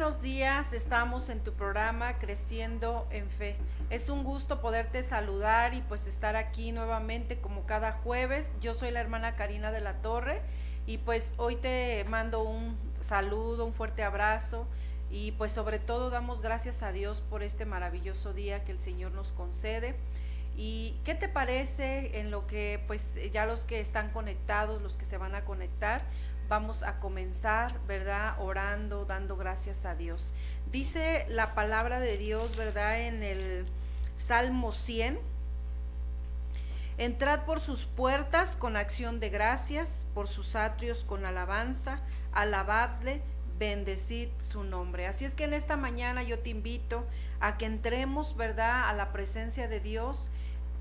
buenos días, estamos en tu programa Creciendo en Fe. Es un gusto poderte saludar y pues estar aquí nuevamente como cada jueves. Yo soy la hermana Karina de la Torre y pues hoy te mando un saludo, un fuerte abrazo y pues sobre todo damos gracias a Dios por este maravilloso día que el Señor nos concede. ¿Y qué te parece en lo que pues ya los que están conectados, los que se van a conectar? Vamos a comenzar, ¿verdad? Orando, dando gracias a Dios. Dice la palabra de Dios, ¿verdad? En el Salmo 100. Entrad por sus puertas con acción de gracias, por sus atrios con alabanza, alabadle, bendecid su nombre. Así es que en esta mañana yo te invito a que entremos, ¿verdad?, a la presencia de Dios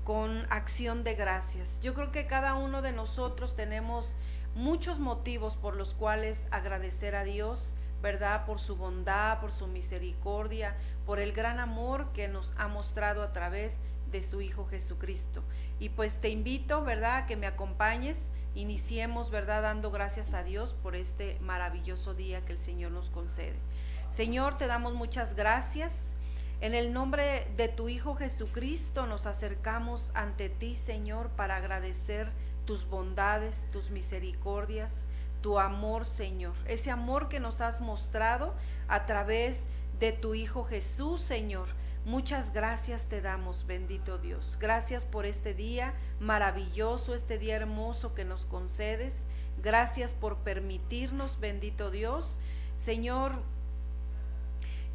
con acción de gracias. Yo creo que cada uno de nosotros tenemos muchos motivos por los cuales agradecer a Dios, ¿verdad? Por su bondad, por su misericordia, por el gran amor que nos ha mostrado a través de su Hijo Jesucristo. Y pues te invito, ¿verdad?, a que me acompañes, iniciemos, ¿verdad?, dando gracias a Dios por este maravilloso día que el Señor nos concede. Señor, te damos muchas gracias. En el nombre de tu Hijo Jesucristo nos acercamos ante ti, Señor, para agradecer tus bondades, tus misericordias, tu amor, Señor, ese amor que nos has mostrado a través de tu Hijo Jesús, Señor. Muchas gracias te damos, bendito Dios. Gracias por este día maravilloso, este día hermoso que nos concedes. Gracias por permitirnos, bendito Dios, Señor,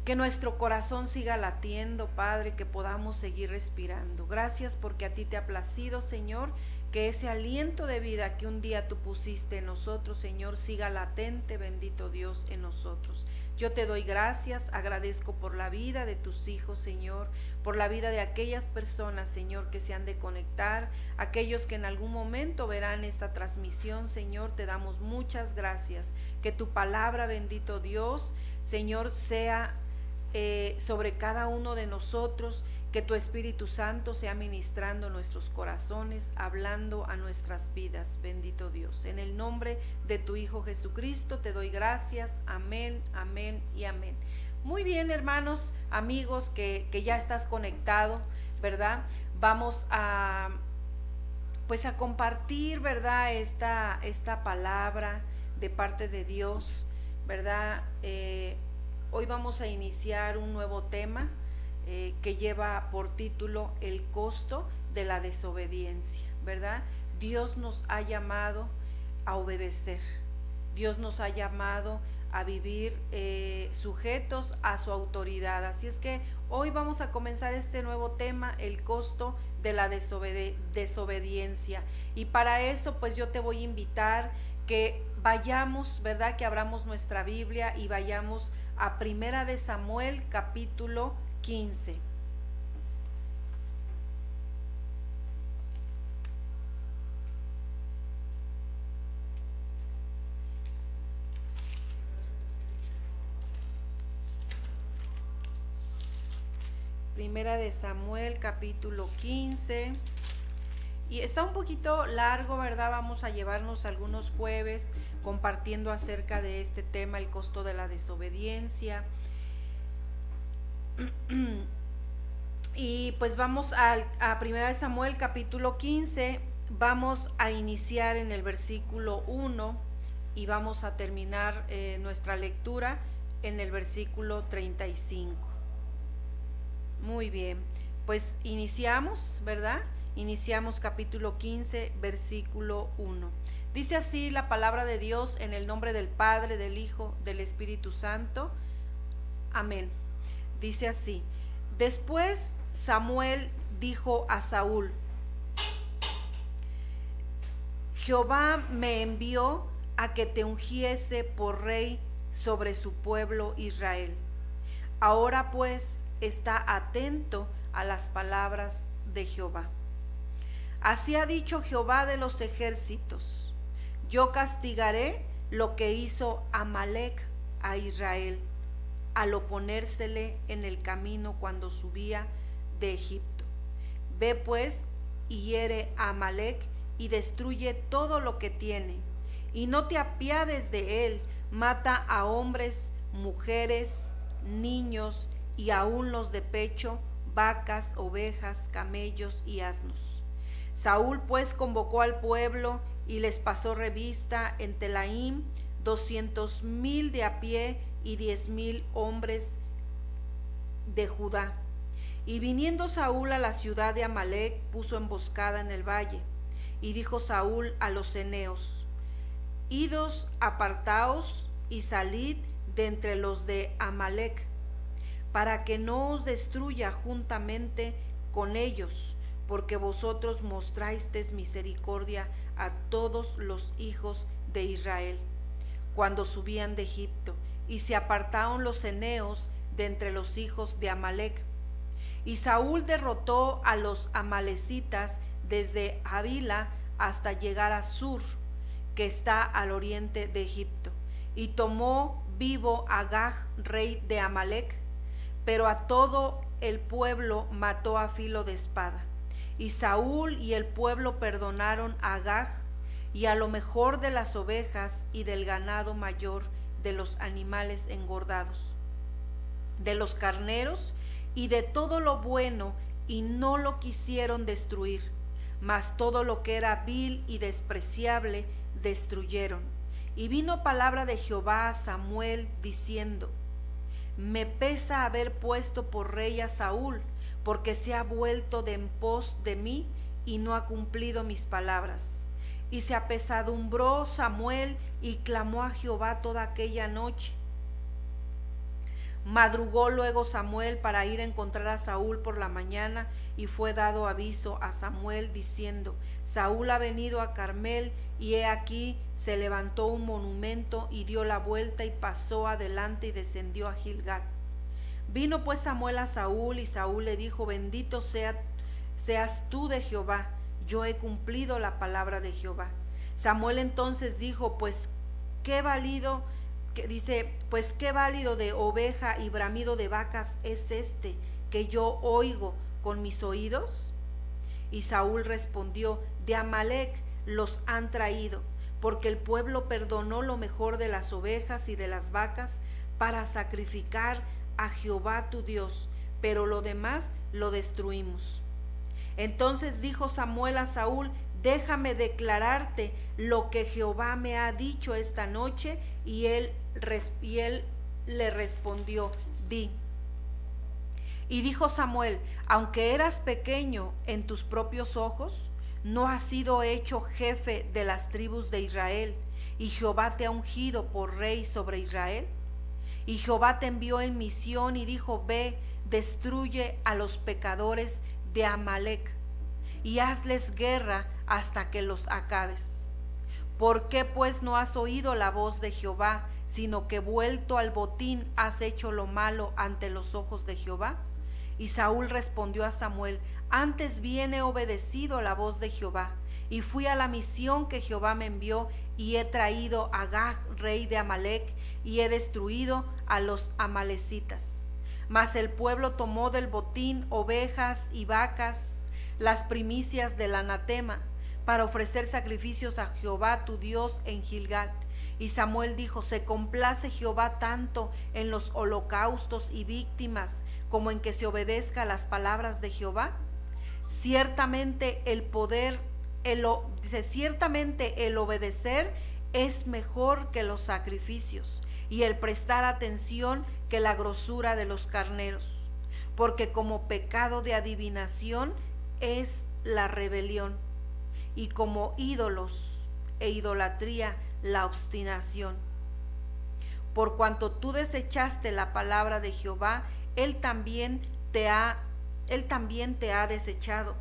que nuestro corazón siga latiendo, Padre, que podamos seguir respirando. Gracias porque a ti te ha placido, Señor, que ese aliento de vida que un día tú pusiste en nosotros, Señor, siga latente, bendito Dios, en nosotros. Yo te doy gracias, agradezco por la vida de tus hijos, Señor, por la vida de aquellas personas, Señor, que se han de conectar, aquellos que en algún momento verán esta transmisión, Señor, te damos muchas gracias. Que tu palabra, bendito Dios, Señor, sea sobre cada uno de nosotros, que tu Espíritu Santo sea ministrando nuestros corazones, hablando a nuestras vidas, bendito Dios. En el nombre de tu Hijo Jesucristo te doy gracias, amén, amén y amén. Muy bien, hermanos, amigos, que ya estás conectado, ¿verdad? Vamos a pues a compartir, ¿verdad?, esta palabra de parte de Dios, ¿verdad? Hoy vamos a iniciar un nuevo tema que lleva por título el costo de la desobediencia, ¿verdad? Dios nos ha llamado a obedecer, Dios nos ha llamado a vivir sujetos a su autoridad. Así es que hoy vamos a comenzar este nuevo tema, el costo de la desobediencia. Y para eso pues yo te voy a invitar que vayamos, ¿verdad?, que abramos nuestra Biblia y vayamos a Primera de Samuel capítulo 15. Primera de Samuel capítulo 15. Y está un poquito largo, ¿verdad? Vamos a llevarnos algunos jueves compartiendo acerca de este tema, el costo de la desobediencia. Y pues vamos a Primera de Samuel capítulo 15, vamos a iniciar en el versículo 1 y vamos a terminar nuestra lectura en el versículo 35. Muy bien, pues iniciamos, ¿verdad? Iniciamos capítulo 15, versículo 1. Dice así la palabra de Dios en el nombre del Padre, del Hijo, del Espíritu Santo. Amén. Dice así: después Samuel dijo a Saúl: Jehová me envió a que te ungiese por rey sobre su pueblo Israel. Ahora pues está atento a las palabras de Jehová. Así ha dicho Jehová de los ejércitos: yo castigaré lo que hizo Amalec a Israel, al oponérsele en el camino cuando subía de Egipto. Ve pues y hiere a Amalec y destruye todo lo que tiene, y no te apiades de él, mata a hombres, mujeres, niños y aun los de pecho, vacas, ovejas, camellos y asnos. Saúl pues convocó al pueblo y les pasó revista en Telaim 200,000 de a pie y 10,000 hombres de Judá. Y viniendo Saúl a la ciudad de Amalec, puso emboscada en el valle. Y dijo Saúl a los eneos: Idos, apartaos y salid de entre los de Amalec, para que no os destruya juntamente con ellos, porque vosotros mostrasteis misericordia a todos los hijos de Israel cuando subían de Egipto. Y se apartaron los eneos de entre los hijos de Amalec. Y Saúl derrotó a los amalecitas desde Havila hasta llegar a Sur, que está al oriente de Egipto, y tomó vivo a Agag, rey de Amalec, pero a todo el pueblo mató a filo de espada. Y Saúl y el pueblo perdonaron a Agag y a lo mejor de las ovejas y del ganado mayor, de los animales engordados, de los carneros y de todo lo bueno, y no lo quisieron destruir, mas todo lo que era vil y despreciable destruyeron. Y vino palabra de Jehová a Samuel diciendo: Me pesa haber puesto por rey a Saúl, porque se ha vuelto de en pos de mí y no ha cumplido mis palabras. Y se apesadumbró Samuel y clamó a Jehová toda aquella noche. Madrugó luego Samuel para ir a encontrar a Saúl por la mañana, y fue dado aviso a Samuel diciendo: Saúl ha venido a Carmel, y he aquí se levantó un monumento, y dio la vuelta y pasó adelante y descendió a Gilgal. Vino pues Samuel a Saúl, y Saúl le dijo: Bendito seas tú de Jehová, yo he cumplido la palabra de Jehová. Samuel entonces dijo: Pues qué válido de oveja y bramido de vacas es este que yo oigo con mis oídos. Y Saúl respondió: De Amalec los han traído, porque el pueblo perdonó lo mejor de las ovejas y de las vacas para sacrificar a Jehová tu Dios, pero lo demás lo destruimos. Entonces dijo Samuel a Saúl: Déjame declararte lo que Jehová me ha dicho esta noche. Y él le respondió: Di. Y dijo Samuel: Aunque eras pequeño en tus propios ojos, no has sido hecho jefe de las tribus de Israel, y Jehová te ha ungido por rey sobre Israel. Y Jehová te envió en misión y dijo: Ve, destruye a los pecadores de Amalec y hazles guerra hasta que los acabes. ¿Por qué pues no has oído la voz de Jehová, sino que vuelto al botín has hecho lo malo ante los ojos de Jehová? Y Saúl respondió a Samuel: Antes bien he obedecido la voz de Jehová, y fui a la misión que Jehová me envió, y he traído a Agag, rey de Amalec, y he destruido a los amalecitas. Mas el pueblo tomó del botín ovejas y vacas, las primicias del anatema, para ofrecer sacrificios a Jehová tu Dios en Gilgal. Y Samuel dijo: Se complace Jehová tanto en los holocaustos y víctimas, como en que se obedezca a las palabras de Jehová. Ciertamente ciertamente el obedecer es mejor que los sacrificios, y el prestar atención que la grosura de los carneros, porque como pecado de adivinación es la rebelión, y como ídolos e idolatría la obstinación. Por cuanto tú desechaste la palabra de Jehová, él también te ha desechado,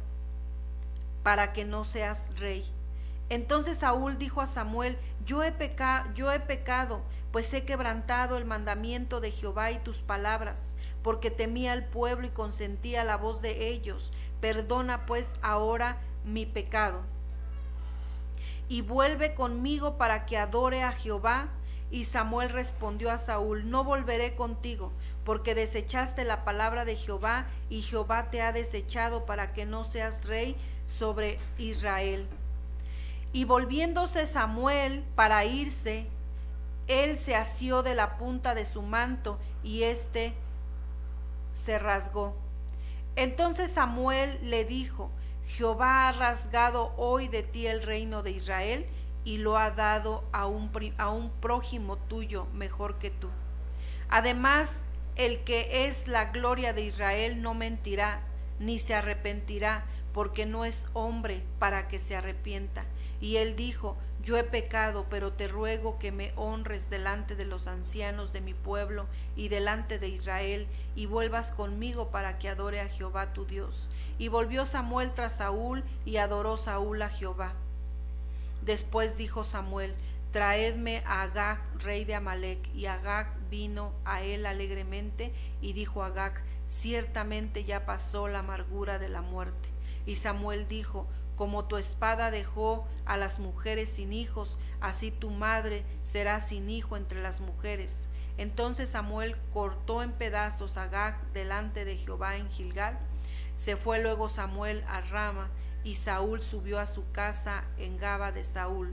para que no seas rey. Entonces Saúl dijo a Samuel: Yo he pecado, pues he quebrantado el mandamiento de Jehová y tus palabras, porque temía al pueblo y consentía la voz de ellos. Perdona pues ahora mi pecado, y vuelve conmigo para que adore a Jehová. Y Samuel respondió a Saúl: No volveré contigo, porque desechaste la palabra de Jehová, y Jehová te ha desechado para que no seas rey sobre Israel. Y volviéndose Samuel para irse, él se asió de la punta de su manto y éste se rasgó. Entonces Samuel le dijo: Jehová ha rasgado hoy de ti el reino de Israel y lo ha dado a un prójimo tuyo mejor que tú. Además, el que es la gloria de Israel no mentirá, ni se arrepentirá, porque no es hombre para que se arrepienta. Y él dijo: yo he pecado, pero te ruego que me honres delante de los ancianos de mi pueblo y delante de Israel, y vuelvas conmigo para que adore a Jehová tu Dios. Y volvió Samuel tras Saúl, y adoró Saúl a Jehová. Después dijo Samuel: traedme a Agag, rey de Amalec. Y Agag vino a él alegremente, y dijo Agag: ciertamente ya pasó la amargura de la muerte. Y Samuel dijo: como tu espada dejó a las mujeres sin hijos, así tu madre será sin hijo entre las mujeres. Entonces Samuel cortó en pedazos a Agag delante de Jehová en Gilgal. Se fue luego Samuel a Rama, y Saúl subió a su casa en Gaba de Saúl.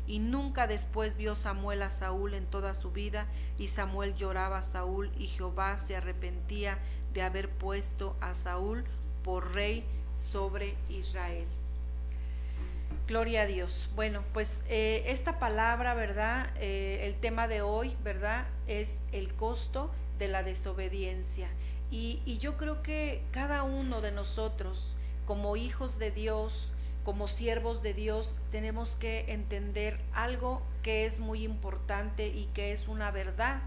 Y nunca después vio Samuel a Saúl en toda su vida, y Samuel lloraba a Saúl, y Jehová se arrepentía de haber puesto a Saúl por rey sobre Israel. Gloria a Dios. Bueno, pues esta palabra, ¿verdad? El tema de hoy, ¿verdad? Es el costo de la desobediencia. Y yo creo que cada uno de nosotros, como hijos de Dios, como siervos de Dios, tenemos que entender algo que es muy importante y que es una verdad.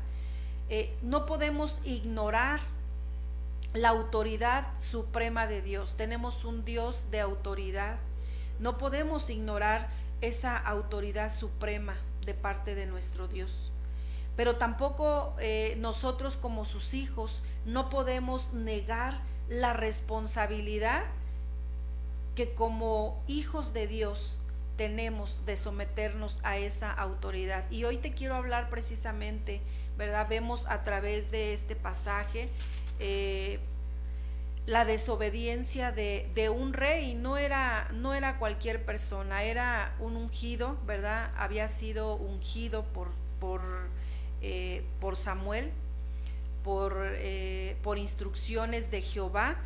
No podemos ignorar la autoridad suprema de Dios. Tenemos un Dios de autoridad. No podemos ignorar esa autoridad suprema de parte de nuestro Dios. Pero tampoco nosotros como sus hijos no podemos negar la responsabilidad que como hijos de Dios tenemos de someternos a esa autoridad. Y hoy te quiero hablar precisamente, ¿verdad? Vemos a través de este pasaje la desobediencia de un rey. No era cualquier persona, era un ungido, ¿verdad? Había sido ungido por Samuel, por instrucciones de Jehová.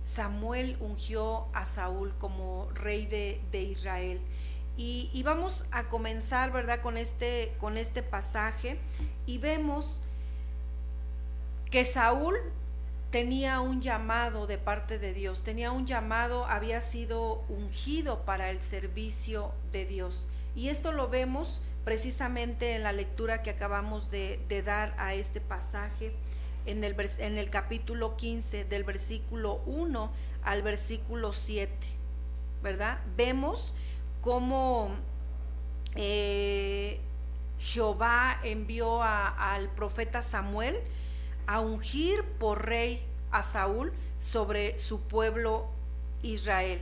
Samuel ungió a Saúl como rey de Israel. Y vamos a comenzar, ¿verdad? con este pasaje, y vemos que Saúl tenía un llamado de parte de Dios, tenía un llamado, había sido ungido para el servicio de Dios. Y esto lo vemos precisamente en la lectura que acabamos de dar a este pasaje, en el capítulo 15, del versículo 1 al versículo 7, ¿verdad? Vemos cómo Jehová envió al profeta Samuel a ungir por rey a Saúl sobre su pueblo Israel.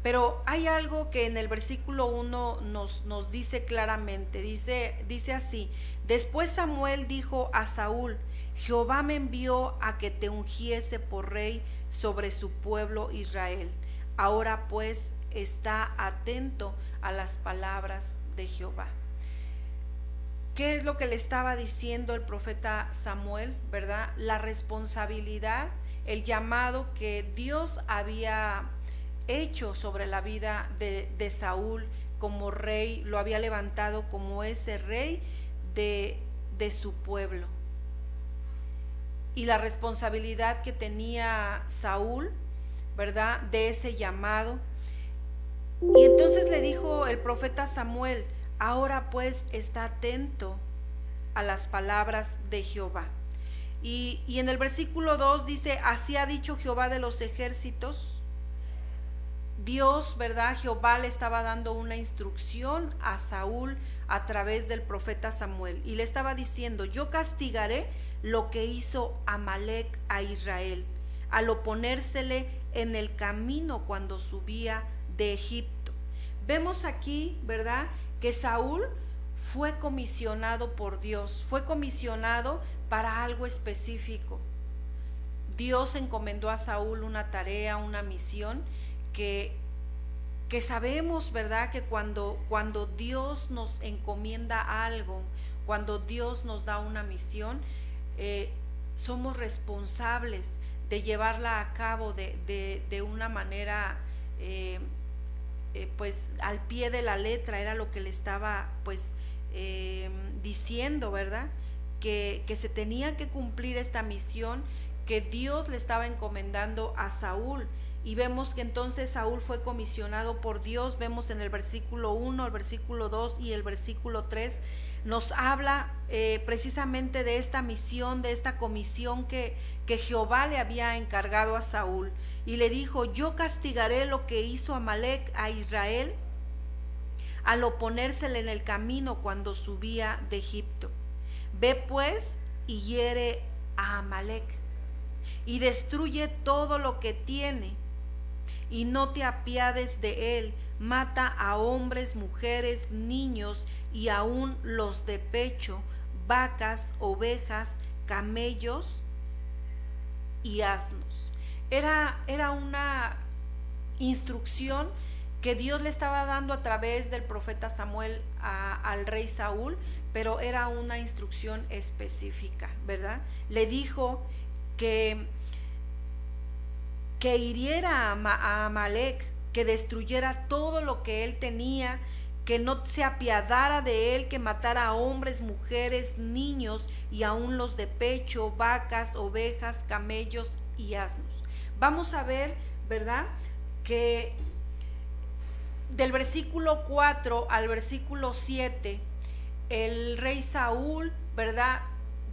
Pero hay algo que en el versículo 1 nos dice claramente, dice así: después Samuel dijo a Saúl: Jehová me envió a que te ungiese por rey sobre su pueblo Israel. Ahora pues está atento a las palabras de Jehová. ¿Qué es lo que le estaba diciendo el profeta Samuel, verdad? La responsabilidad, el llamado que Dios había hecho sobre la vida de Saúl como rey, lo había levantado como ese rey de su pueblo. Y la responsabilidad que tenía Saúl, ¿verdad? De ese llamado. Y entonces le dijo el profeta Samuel: ahora pues está atento a las palabras de Jehová. Y en el versículo 2 dice: así ha dicho Jehová de los ejércitos. Dios, ¿verdad? Jehová le estaba dando una instrucción a Saúl a través del profeta Samuel, y le estaba diciendo: yo castigaré lo que hizo Amalec a Israel, al oponérsele en el camino cuando subía de Egipto. Vemos aquí, ¿verdad?, que Saúl fue comisionado por Dios, fue comisionado para algo específico. Dios encomendó a Saúl una tarea, una misión que sabemos, ¿verdad?, que cuando Dios nos encomienda algo cuando Dios nos da una misión, somos responsables de llevarla a cabo de una manera pues al pie de la letra. Era lo que le estaba pues diciendo, ¿verdad? Que se tenía que cumplir esta misión que Dios le estaba encomendando a Saúl. Y vemos que entonces Saúl fue comisionado por Dios. Vemos en el versículo 1, el versículo 2 y el versículo 3 nos habla precisamente de esta misión, de esta comisión que Jehová le había encargado a Saúl. Y le dijo: yo castigaré lo que hizo Amalec a Israel al oponérsele en el camino cuando subía de Egipto. Ve pues y hiere a Amalec y destruye todo lo que tiene, y no te apiades de él. Mata a hombres, mujeres, niños y aún los de pecho, vacas, ovejas, camellos y asnos. Era una instrucción que Dios le estaba dando a través del profeta Samuel al rey Saúl, pero era una instrucción específica, ¿verdad? Le dijo que hiriera a Amalec, que destruyera todo lo que él tenía, que no se apiadara de él, que matara a hombres, mujeres, niños y aún los de pecho, vacas, ovejas, camellos y asnos. Vamos a ver, ¿verdad?, que del versículo 4 al versículo 7, el rey Saúl, ¿verdad?,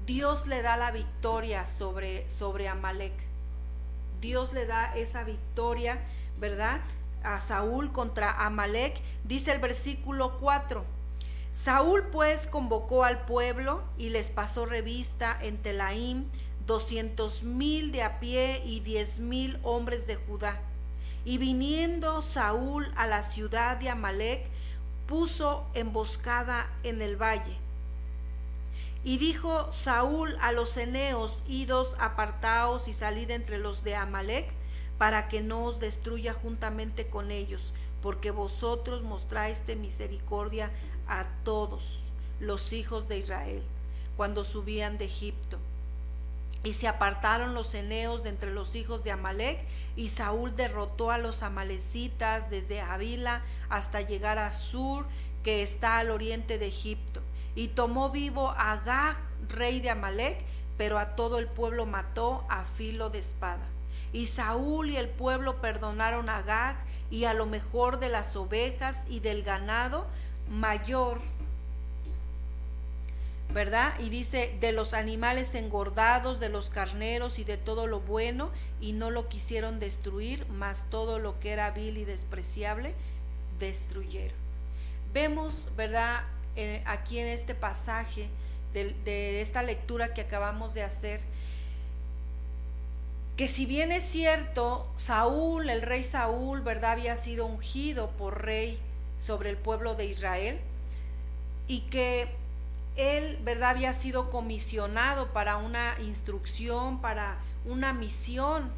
Dios le da la victoria sobre Amalec. Dios le da esa victoria, ¿verdad?, a Saúl contra Amalec. Dice el versículo 4: Saúl pues convocó al pueblo y les pasó revista en Telaim 200,000 de a pie y 10,000 hombres de Judá. Y viniendo Saúl a la ciudad de Amalec, puso emboscada en el valle. Y dijo Saúl a los eneos: idos, apartaos y salid entre los de Amalec, para que no os destruya juntamente con ellos, porque vosotros mostraste misericordia a todos los hijos de Israel cuando subían de Egipto. Y se apartaron los eneos de entre los hijos de Amalec, y Saúl derrotó a los amalecitas desde Havila hasta llegar a Sur, que está al oriente de Egipto. Y tomó vivo a Agag, rey de Amalec, pero a todo el pueblo mató a filo de espada. Y Saúl y el pueblo perdonaron a Agag y a lo mejor de las ovejas y del ganado mayor, ¿verdad? Y dice: de los animales engordados, de los carneros y de todo lo bueno, y no lo quisieron destruir, mas todo lo que era vil y despreciable destruyeron. Vemos, ¿verdad?, aquí en este pasaje de esta lectura que acabamos de hacer, que si bien es cierto, Saúl, el rey Saúl, ¿verdad?, había sido ungido por rey sobre el pueblo de Israel, y que él, ¿verdad?, había sido comisionado para una instrucción, para una misión.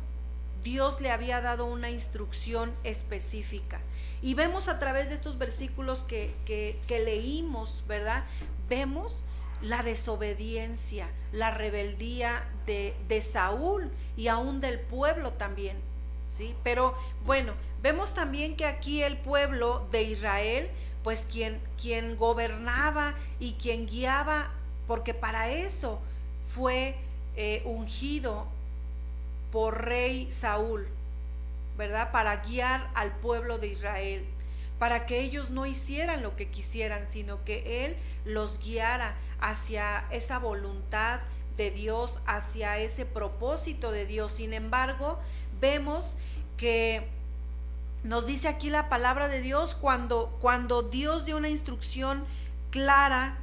Dios le había dado una instrucción específica. Y vemos a través de estos versículos que leímos, ¿verdad?, vemos la desobediencia, la rebeldía de Saúl y aún del pueblo también, ¿sí? Pero bueno, vemos también que aquí el pueblo de Israel, pues quien gobernaba y quien guiaba, porque para eso fue ungido por rey Saúl, ¿verdad?, para guiar al pueblo de Israel, para que ellos no hicieran lo que quisieran, sino que él los guiara hacia esa voluntad de Dios, hacia ese propósito de Dios. Sin embargo, vemos que nos dice aquí la palabra de Dios, cuando Dios dio una instrucción clara,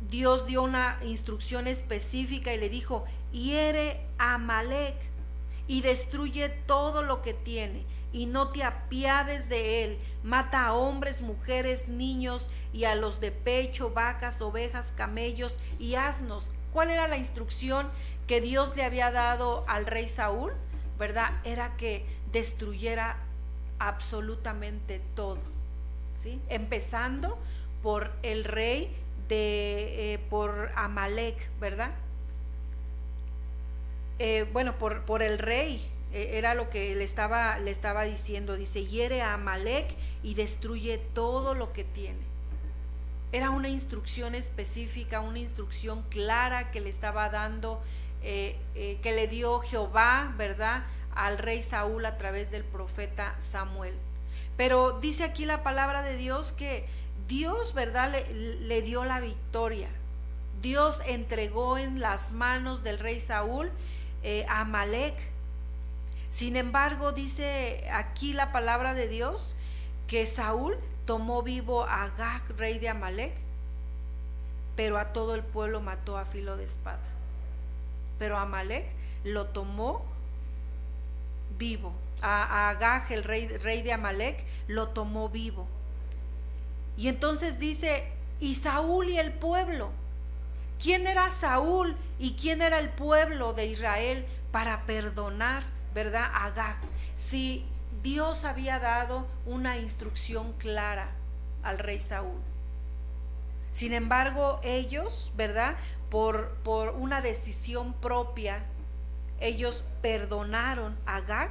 Dios dio una instrucción específica y le dijo: hiere a Amalec y destruye todo lo que tiene, y no te apiades de él. Mata a hombres, mujeres, niños y a los de pecho, vacas, ovejas, camellos y asnos. ¿Cuál era la instrucción que Dios le había dado al rey Saúl? ¿Verdad? Era que destruyera absolutamente todo, ¿sí? Empezando por el rey por Amalec, ¿verdad? Bueno, por el rey, era lo que le estaba diciendo. Dice, hiere a Amalec y destruye todo lo que tiene. Era una instrucción específica, una instrucción clara que le estaba dando, que le dio Jehová, ¿verdad?, al rey Saúl a través del profeta Samuel. Pero dice aquí la palabra de Dios que Dios, ¿verdad?, le dio la victoria. Dios entregó en las manos del rey Saúl a Amalec. Sin embargo, dice aquí la palabra de Dios que Saúl tomó vivo a Agag, rey de Amalec, pero a todo el pueblo mató a filo de espada. Pero Amalec lo tomó vivo. A Agag, el rey de Amalec, lo tomó vivo. Y entonces dice, y Saúl y el pueblo. ¿Quién era Saúl y quién era el pueblo de Israel para perdonar, ¿verdad?, a Agag? Si Dios había dado una instrucción clara al rey Saúl. Sin embargo, ellos, ¿verdad?, por una decisión propia, ellos perdonaron a Agag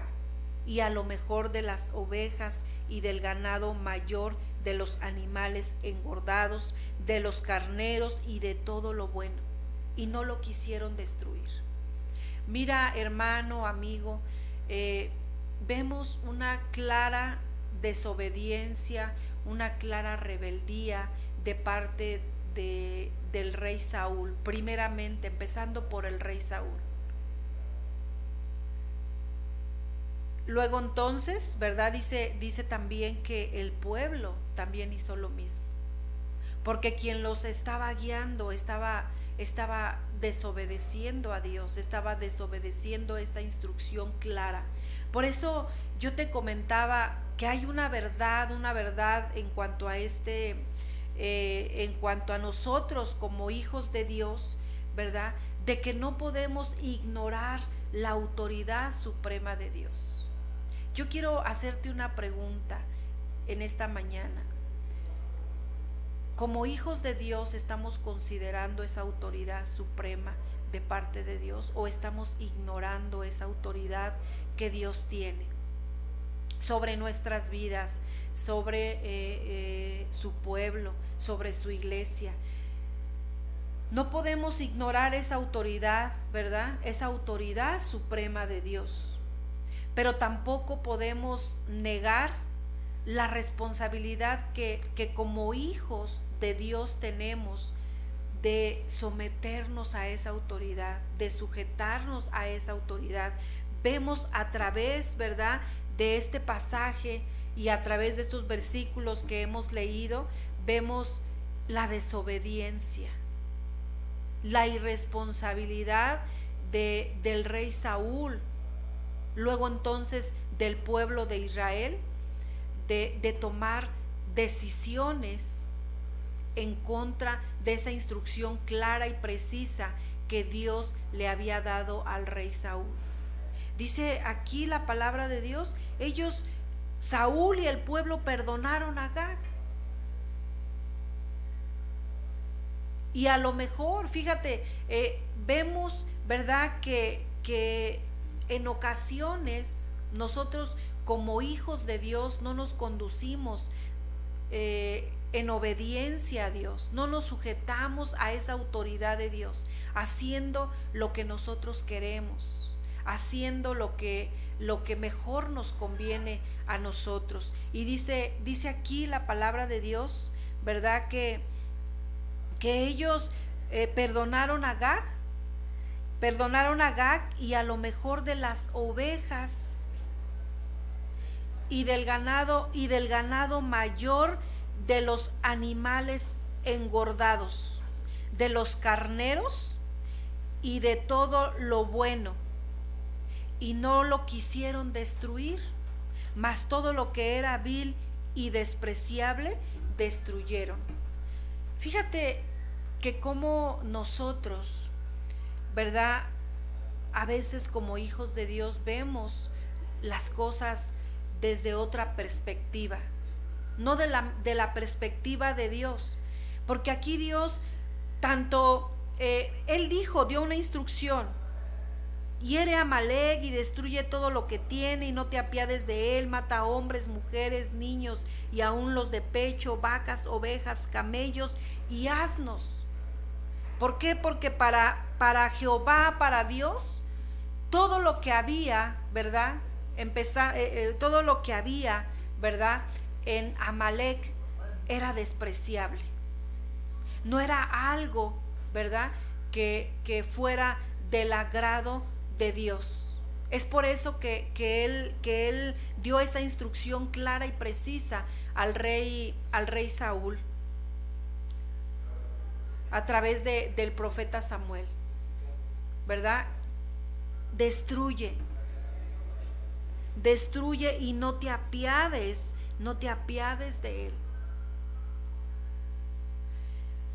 y a lo mejor de las ovejas y del ganado mayor, de los animales engordados, de los carneros y de todo lo bueno, y no lo quisieron destruir. Mira, hermano, amigo, vemos una clara desobediencia, una clara rebeldía de parte del rey Saúl, primeramente empezando por el rey Saúl. Luego entonces, ¿verdad?, dice también que el pueblo también hizo lo mismo, porque quien los estaba guiando estaba desobedeciendo a Dios, estaba desobedeciendo esa instrucción clara. Por eso yo te comentaba que hay una verdad en cuanto a en cuanto a nosotros como hijos de Dios, ¿verdad?, de que no podemos ignorar la autoridad suprema de Dios. Yo quiero hacerte una pregunta en esta mañana. Como hijos de Dios, ¿estamos considerando esa autoridad suprema de parte de Dios o estamos ignorando esa autoridad que Dios tiene sobre nuestras vidas, sobre su pueblo, sobre su iglesia? No podemos ignorar esa autoridad, ¿verdad?, esa autoridad suprema de Dios, pero tampoco podemos negar la responsabilidad que como hijos de Dios tenemos de someternos a esa autoridad, de sujetarnos a esa autoridad. Vemos a través, ¿verdad?, de este pasaje y a través de estos versículos que hemos leído, vemos la desobediencia, la irresponsabilidad del rey Saúl, luego entonces del pueblo de Israel, de tomar decisiones en contra de esa instrucción clara y precisa que Dios le había dado al rey Saúl. Dice aquí la palabra de Dios, Saúl y el pueblo perdonaron a Agag. Y a lo mejor, fíjate, vemos, ¿verdad?, que en ocasiones nosotros como hijos de Dios no nos conducimos en obediencia a Dios, no nos sujetamos a esa autoridad de Dios, haciendo lo que nosotros queremos, haciendo lo que mejor nos conviene a nosotros. Y dice aquí la palabra de Dios, ¿verdad?, que ellos perdonaron a Agag y a lo mejor de las ovejas y del ganado mayor, de los animales engordados, de los carneros y de todo lo bueno, y no lo quisieron destruir, mas todo lo que era vil y despreciable destruyeron. Fíjate que como nosotros, ¿verdad?, a veces como hijos de Dios vemos las cosas desde otra perspectiva, no de la perspectiva de Dios, porque aquí Dios tanto él dio una instrucción: hiere a Amalec y destruye todo lo que tiene y no te apiades de él, mata a hombres, mujeres, niños y aún los de pecho, vacas, ovejas, camellos y asnos. ¿Por qué? Porque para Jehová, para Dios, todo lo que había, ¿verdad? Todo lo que había, ¿verdad?, en Amalec era despreciable. No era algo, ¿verdad?, que fuera del agrado de Dios. Es por eso que él dio esa instrucción clara y precisa al rey Saúl a través del profeta Samuel, ¿verdad? Destruye y no te apiades de él.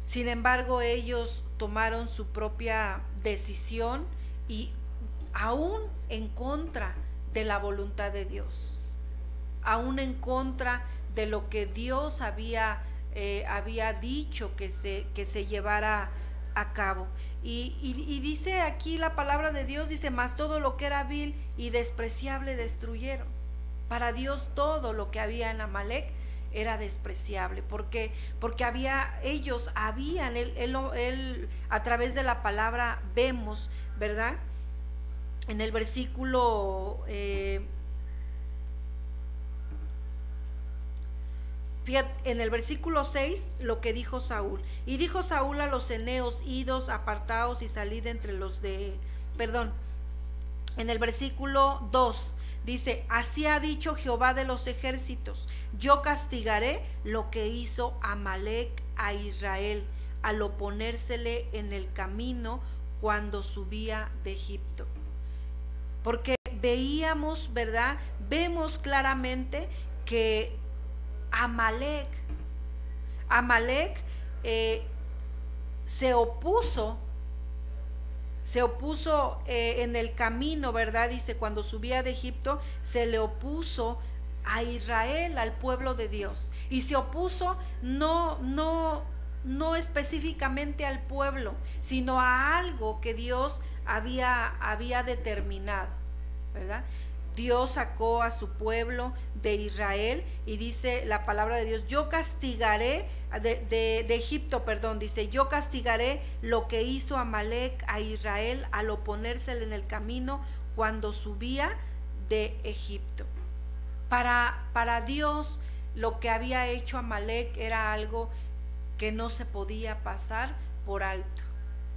Sin embargo, ellos tomaron su propia decisión y aún en contra de la voluntad de Dios, aún en contra de lo que Dios había dicho que se llevara a cabo. Y dice aquí la palabra de Dios, dice: mas todo lo que era vil y despreciable destruyeron. Para Dios todo lo que había en Amalec era despreciable, porque ellos habían, él a través de la palabra vemos, ¿verdad?, en el versículo en el versículo 6 lo que dijo Saúl: y dijo Saúl a los eneos: idos, apartaos y salid entre los de, en el versículo 2 dice: así ha dicho Jehová de los ejércitos, yo castigaré lo que hizo Amalec a Israel al oponérsele en el camino cuando subía de Egipto. Porque veíamos, ¿verdad?, vemos claramente que Amalec se opuso en el camino, ¿verdad? Dice, cuando subía de Egipto, se le opuso a Israel, al pueblo de Dios. Y se opuso no específicamente al pueblo, sino a algo que Dios había determinado, ¿verdad? Dios sacó a su pueblo de Israel y dice la palabra de Dios: yo castigaré de Egipto, dice: yo castigaré lo que hizo Amalec a Israel al oponérsele en el camino cuando subía de Egipto. Para Dios, lo que había hecho Amalec era algo que no se podía pasar por alto.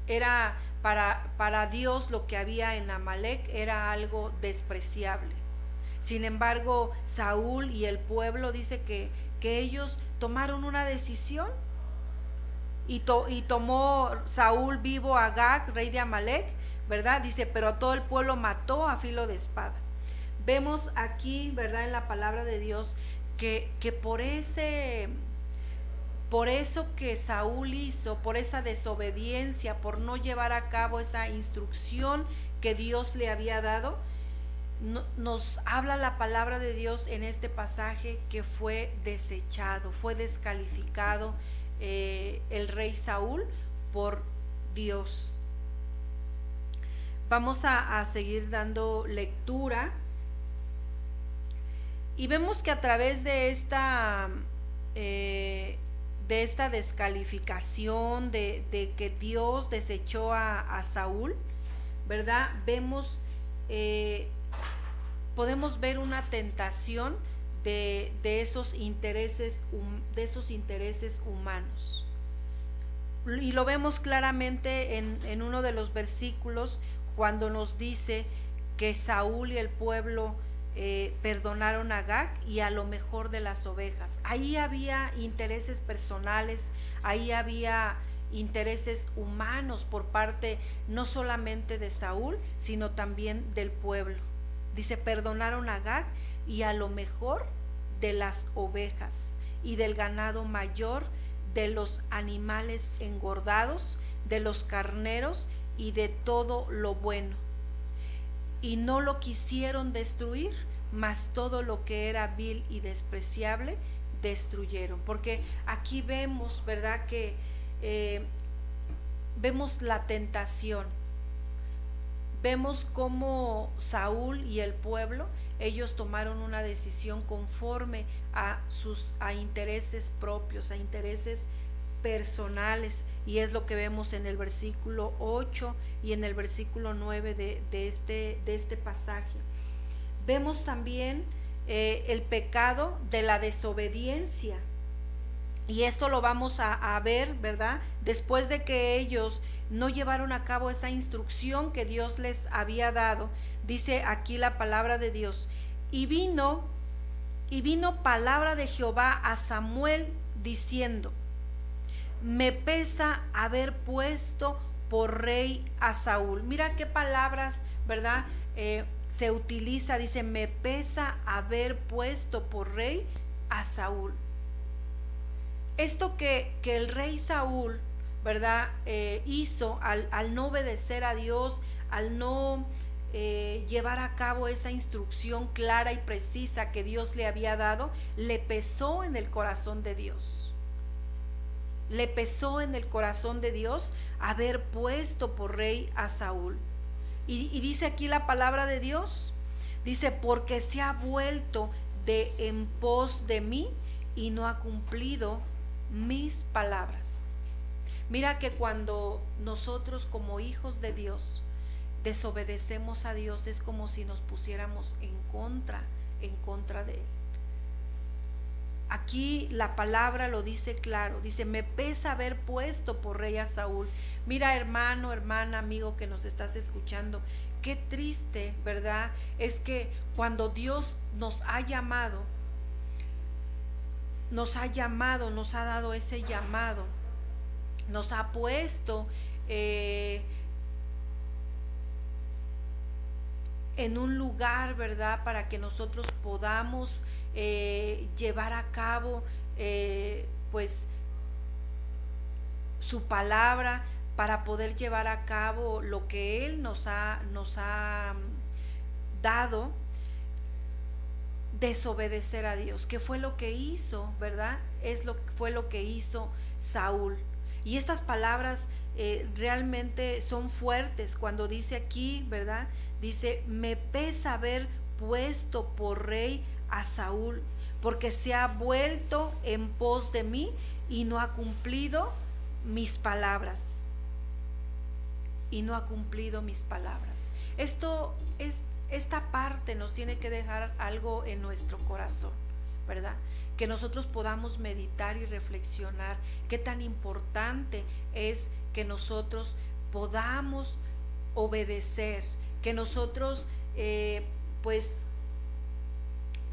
Era para Dios, lo que había en Amalec era algo despreciable. Sin embargo, Saúl y el pueblo, dice que ellos tomaron una decisión y tomó Saúl vivo a Agag, rey de Amalec, ¿verdad? Dice: pero a todo el pueblo mató a filo de espada. Vemos aquí, ¿verdad?, en la palabra de Dios que por eso que Saúl hizo, por esa desobediencia, por no llevar a cabo esa instrucción que Dios le había dado, nos habla la palabra de Dios en este pasaje que fue desechado, fue descalificado el rey Saúl por Dios. Vamos a seguir dando lectura y vemos que a través de esta descalificación, de que Dios desechó a Saúl, ¿verdad? Podemos ver una tentación de esos intereses humanos. Y lo vemos claramente en uno de los versículos, cuando nos dice que Saúl y el pueblo perdonaron a Agag y a lo mejor de las ovejas. Ahí había intereses personales, ahí había intereses humanos por parte no solamente de Saúl, sino también del pueblo. Dice: perdonaron a Agag y a lo mejor de las ovejas y del ganado mayor, de los animales engordados, de los carneros y de todo lo bueno. Y no lo quisieron destruir, mas todo lo que era vil y despreciable destruyeron. Porque aquí vemos, ¿verdad?, que vemos la tentación, vemos cómo Saúl y el pueblo, ellos tomaron una decisión conforme a sus intereses propios, a intereses personales, y es lo que vemos en el versículo 8 y en el versículo 9 de este pasaje. Vemos también el pecado de la desobediencia, y esto lo vamos a ver, ¿verdad? Después de que ellos no llevaron a cabo esa instrucción que Dios les había dado, dice aquí la palabra de Dios, y vino palabra de Jehová a Samuel diciendo, me pesa haber puesto por rey a Saúl. Mira qué palabras, ¿verdad? Se utiliza, dice, me pesa haber puesto por rey a Saúl. Esto que el rey Saúl, ¿verdad? Hizo al no obedecer a Dios, al no llevar a cabo esa instrucción clara y precisa que Dios le había dado, le pesó en el corazón de Dios. Le pesó en el corazón de Dios haber puesto por rey a Saúl. Y dice aquí la palabra de Dios, dice, porque se ha vuelto en pos de mí y no ha cumplido mis palabras. Mira que cuando nosotros como hijos de Dios desobedecemos a Dios, es como si nos pusiéramos en contra de Él. Aquí la palabra lo dice claro, dice, me pesa haber puesto por rey a Saúl. Mira, hermano, hermana, amigo que nos estás escuchando, qué triste, ¿verdad? Es que cuando Dios nos ha llamado, nos ha dado ese llamado, nos ha puesto en un lugar, ¿verdad? Para que nosotros podamos llevar a cabo pues su palabra, para poder llevar a cabo lo que Él nos ha dado. Desobedecer a Dios, que fue lo que hizo, ¿verdad? Fue lo que hizo Saúl. Y estas palabras realmente son fuertes cuando dice aquí, ¿verdad? Dice, me pesa haber puesto por rey a Saúl, porque se ha vuelto en pos de mí y no ha cumplido mis palabras. Y no ha cumplido mis palabras. Esta parte nos tiene que dejar algo en nuestro corazón, ¿verdad? Que nosotros podamos meditar y reflexionar qué tan importante es que nosotros podamos obedecer, que nosotros pues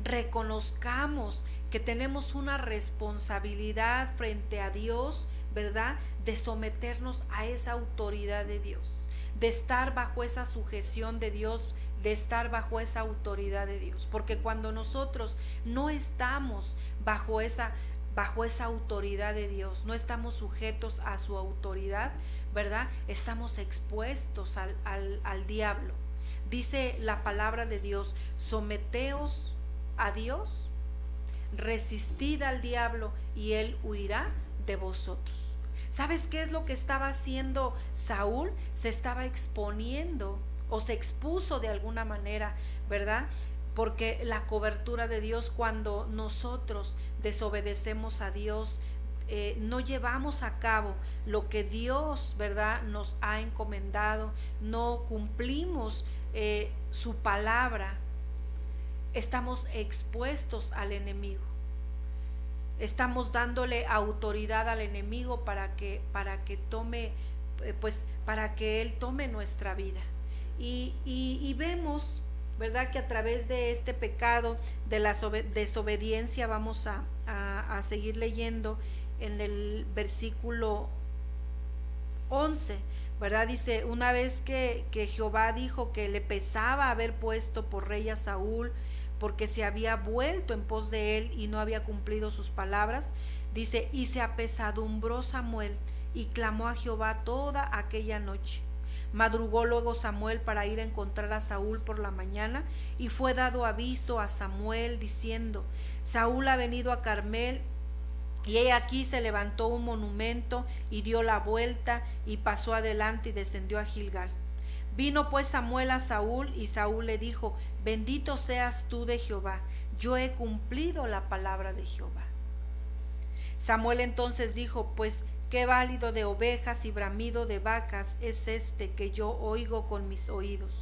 reconozcamos que tenemos una responsabilidad frente a Dios, ¿verdad? De someternos a esa autoridad de Dios, de estar bajo esa sujeción de Dios, de estar bajo esa autoridad de Dios, porque cuando nosotros no estamos bajo esa autoridad de Dios, no estamos sujetos a su autoridad, ¿verdad? Estamos expuestos al diablo. Dice la palabra de Dios, someteos a Dios, resistid al diablo y él huirá de vosotros. ¿Sabes qué es lo que estaba haciendo Saúl? Se estaba exponiendo o se expuso de alguna manera, ¿verdad? Porque la cobertura de Dios, cuando nosotros desobedecemos a Dios, no llevamos a cabo lo que Dios, ¿verdad?, nos ha encomendado, no cumplimos su palabra, estamos expuestos al enemigo. Estamos dándole autoridad al enemigo para que tome, pues para que él tome nuestra vida. Y vemos, ¿verdad?, que a través de este pecado de la desobediencia, vamos a seguir leyendo en el versículo 11, ¿verdad? Dice, una vez que Jehová dijo que le pesaba haber puesto por rey a Saúl, porque se había vuelto en pos de él y no había cumplido sus palabras, dice, y se apesadumbró Samuel y clamó a Jehová toda aquella noche. Madrugó luego Samuel para ir a encontrar a Saúl por la mañana, y fue dado aviso a Samuel diciendo, Saúl ha venido a Carmel Y he aquí se levantó un monumento y dio la vuelta y pasó adelante y descendió a Gilgal. Vino pues Samuel a Saúl y Saúl le dijo: bendito seas tú de Jehová, yo he cumplido la palabra de Jehová. Samuel entonces dijo: pues qué válido de ovejas y bramido de vacas es este que yo oigo con mis oídos.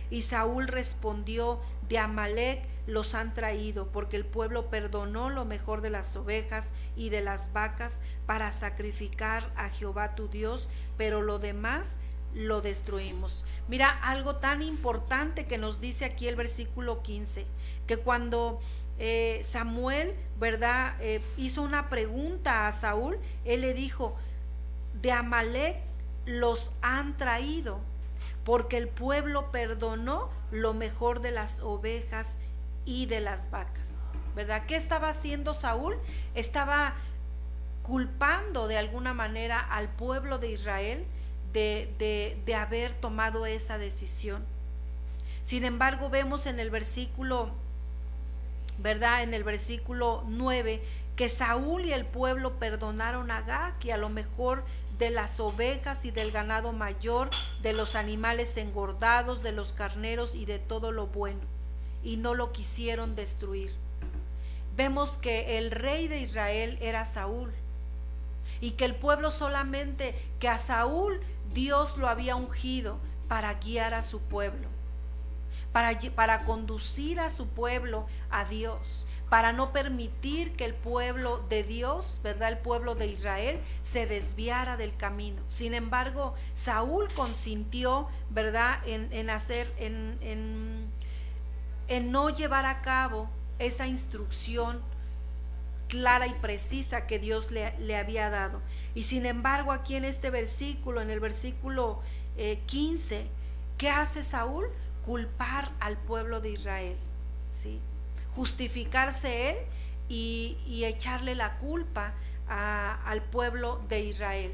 Y Saúl respondió: de Amalec los han traído, porque el pueblo perdonó lo mejor de las ovejas y de las vacas para sacrificar a Jehová tu Dios, pero lo demás lo destruimos. Mira algo tan importante que nos dice aquí el versículo 15, que cuando Samuel, ¿verdad?, hizo una pregunta a Saúl, él le dijo: de Amalec los han traído, porque el pueblo perdonó lo mejor de las ovejas y de las vacas, ¿verdad? ¿Qué estaba haciendo Saúl? Estaba culpando de alguna manera al pueblo de Israel de haber tomado esa decisión. Sin embargo, vemos en el versículo, ¿verdad?, en el versículo 9, que Saúl y el pueblo perdonaron a Agag, y a lo mejor de las ovejas y del ganado mayor, de los animales engordados, de los carneros y de todo lo bueno, y no lo quisieron destruir. Vemos que el rey de Israel era Saúl, y que el pueblo solamente, que a Saúl Dios lo había ungido para guiar a su pueblo, para conducir a su pueblo a Dios, para no permitir que el pueblo de Dios, ¿verdad?, el pueblo de Israel, se desviara del camino. Sin embargo, Saúl consintió, ¿verdad?, en no llevar a cabo esa instrucción clara y precisa que Dios le había dado. Y sin embargo, aquí en este versículo, en el versículo 15, ¿qué hace Saúl? Culpar al pueblo de Israel, ¿sí? Justificarse él y echarle la culpa al pueblo de Israel.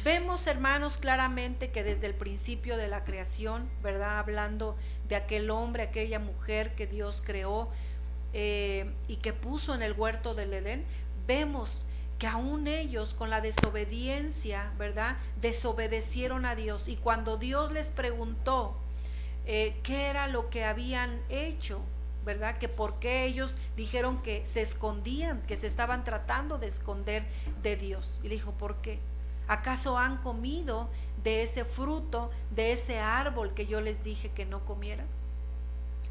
Vemos, hermanos, claramente que desde el principio de la creación, ¿verdad?, hablando de aquel hombre, aquella mujer que Dios creó y que puso en el huerto del Edén, vemos que aún ellos, con la desobediencia, ¿verdad?, desobedecieron a Dios. Y cuando Dios les preguntó qué era lo que habían hecho, ¿verdad?, que por qué ellos dijeron que se escondían, que se estaban tratando de esconder de Dios. Y le dijo: ¿por qué? ¿Acaso han comido de ese fruto, de ese árbol que yo les dije que no comieran?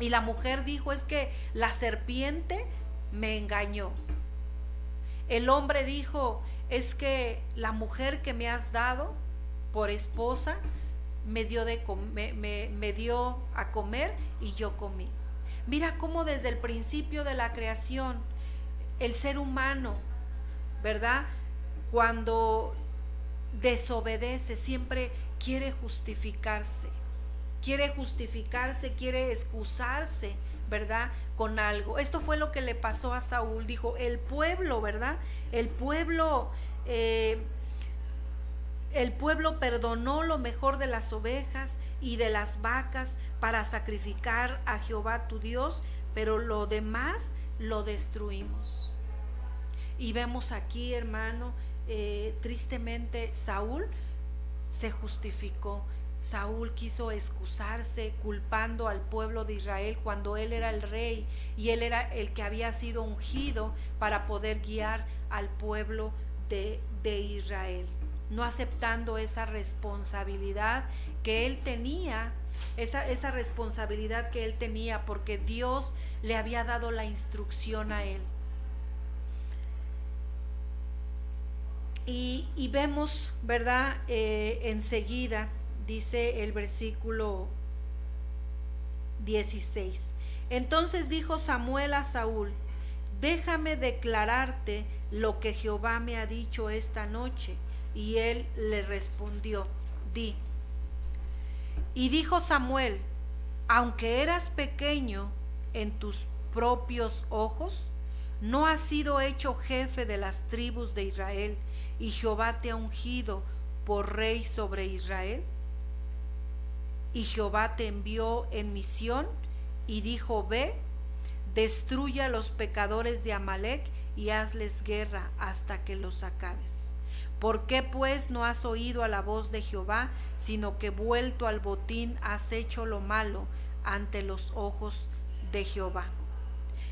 Y la mujer dijo: es que la serpiente me engañó. El hombre dijo: es que la mujer que me has dado por esposa me dio a comer y yo comí. Mira cómo desde el principio de la creación el ser humano, ¿verdad?, cuando desobedece siempre quiere justificarse, quiere excusarse, ¿verdad?, con algo. Esto fue lo que le pasó a Saúl. Dijo: el pueblo, ¿verdad?, el pueblo perdonó lo mejor de las ovejas y de las vacas para sacrificar a Jehová tu Dios, pero lo demás lo destruimos. Y vemos aquí, hermano, tristemente Saúl se justificó. Saúl quiso excusarse culpando al pueblo de Israel cuando él era el rey y él era el que había sido ungido para poder guiar al pueblo de Israel, no aceptando esa responsabilidad que él tenía, esa responsabilidad que él tenía, porque Dios le había dado la instrucción a él. Y vemos, ¿verdad?, enseguida, dice el versículo 16: entonces dijo Samuel a Saúl: déjame declararte lo que Jehová me ha dicho esta noche. Y él le respondió: di. Y dijo Samuel: aunque eras pequeño en tus propios ojos, ¿no has sido hecho jefe de las tribus de Israel, y Jehová te ha ungido por rey sobre Israel? Y Jehová te envió en misión y dijo: ve, destruye a los pecadores de Amalec y hazles guerra hasta que los acabes. ¿Por qué pues no has oído a la voz de Jehová, sino que vuelto al botín has hecho lo malo ante los ojos de Jehová?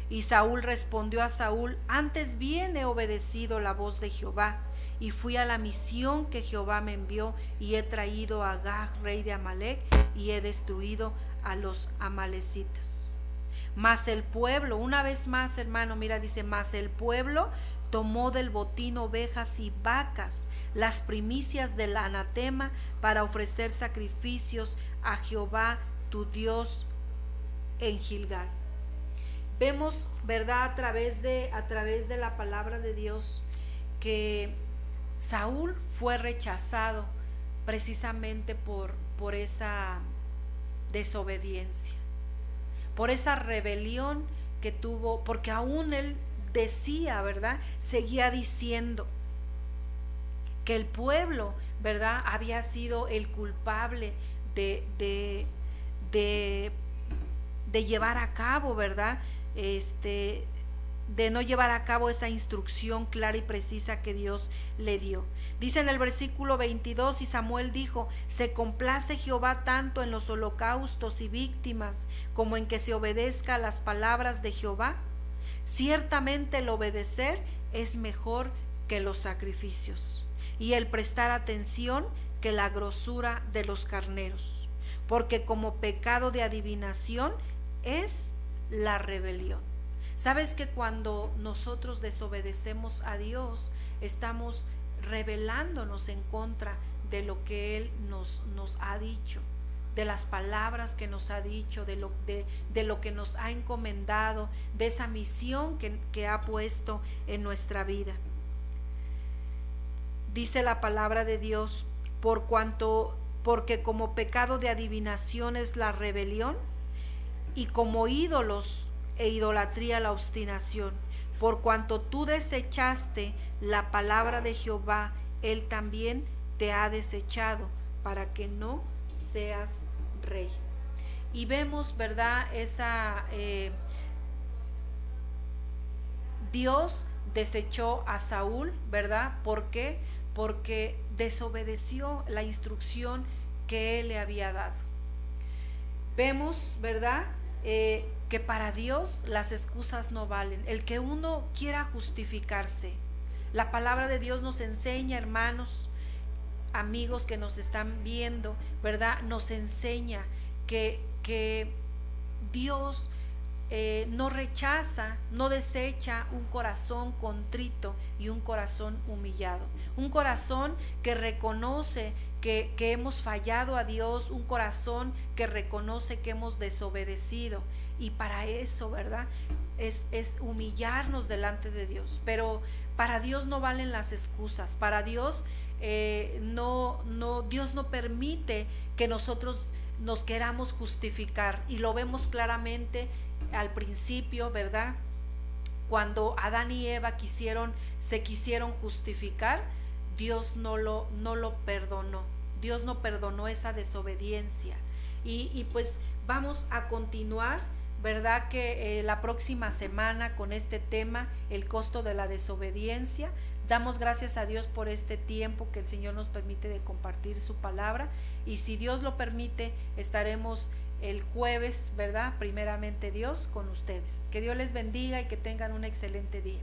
Y Saúl respondió a Saúl: antes bien he obedecido la voz de Jehová, y fui a la misión que Jehová me envió, y he traído a Agag, rey de Amalec, y he destruido a los amalecitas. Mas el pueblo, una vez más, hermano, mira, dice, mas el pueblo tomó del botín ovejas y vacas, las primicias del anatema, para ofrecer sacrificios a Jehová tu Dios en Gilgal. Vemos, ¿verdad?, a través de la palabra de Dios, que Saúl fue rechazado precisamente por esa desobediencia, por esa rebelión que tuvo, porque aún él decía, ¿verdad?, seguía diciendo que el pueblo, ¿verdad?, había sido el culpable de llevar a cabo, ¿verdad?, de no llevar a cabo esa instrucción clara y precisa que Dios le dio. Dice en el versículo 22, y Samuel dijo: se complace Jehová tanto en los holocaustos y víctimas como en que se obedezca a las palabras de Jehová. Ciertamente el obedecer es mejor que los sacrificios, y el prestar atención que la grosura de los carneros, porque como pecado de adivinación es la rebelión. Sabes que cuando nosotros desobedecemos a Dios, estamos rebelándonos en contra de lo que Él nos ha dicho, de las palabras que nos ha dicho, de lo que nos ha encomendado, de esa misión que ha puesto en nuestra vida. Dice la palabra de Dios: porque como pecado de adivinación es la rebelión, y como ídolos e idolatría la obstinación. Por cuanto tú desechaste la palabra de Jehová, Él también te ha desechado, para que no seas rey. Y vemos, ¿verdad?, Dios desechó a Saúl, ¿verdad? ¿Por qué? Porque desobedeció la instrucción que Él le había dado. Vemos, ¿verdad?, que para Dios las excusas no valen. El que uno quiera justificarse. La palabra de Dios nos enseña, hermanos, amigos que nos están viendo, ¿verdad?, nos enseña que Dios no rechaza, no desecha un corazón contrito y un corazón humillado, un corazón que reconoce que hemos fallado a Dios, un corazón que reconoce que hemos desobedecido. Y para eso, ¿verdad?, es humillarnos delante de Dios. Pero para Dios no valen las excusas. Para Dios Dios no permite que nosotros nos queramos justificar, y lo vemos claramente al principio, ¿verdad? Cuando Adán y Eva se quisieron justificar, Dios no lo perdonó. Dios no perdonó esa desobediencia. Y pues vamos a continuar, ¿verdad?, que la próxima semana con este tema, el costo de la desobediencia. Damos gracias a Dios por este tiempo que el Señor nos permite de compartir su palabra, y si Dios lo permite, estaremos el jueves, ¿verdad?, primeramente Dios, con ustedes. Que Dios les bendiga y que tengan un excelente día.